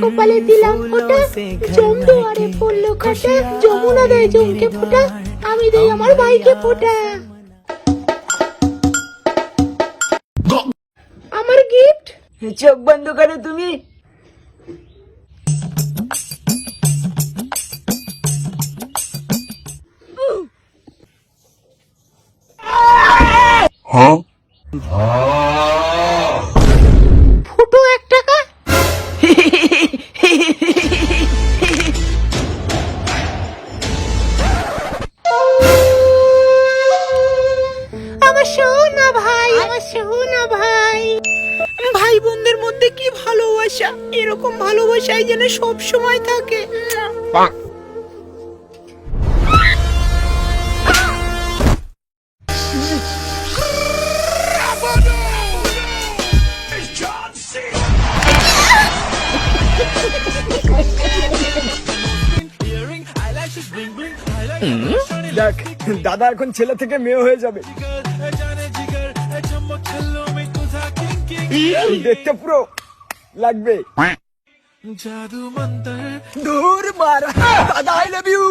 কপালে দিলাম ফোঁটা, জম দুয়ারে পড়লো কাটা, যমুনা দেয় জমকে ফোঁটা, আমি দেই আমার ভাইকে ফোঁটা। আমার গিফট। চোখ বন্ধ করো তুমি। ফুটো 1 টাকা। আমার সোনা ভাই, আমার সোনা ভাই। ভাই বোনদের মধ্যে কি ভালোবাসা, এরকম ভালোবাসাই যেন সব সময় থাকে। দেখ দাদা এখন ছেলে থেকে মেয়ে হয়ে যাবে, দেখতে পুরো লাগবে। দূর মার দাদা, আই লাভ ইউ।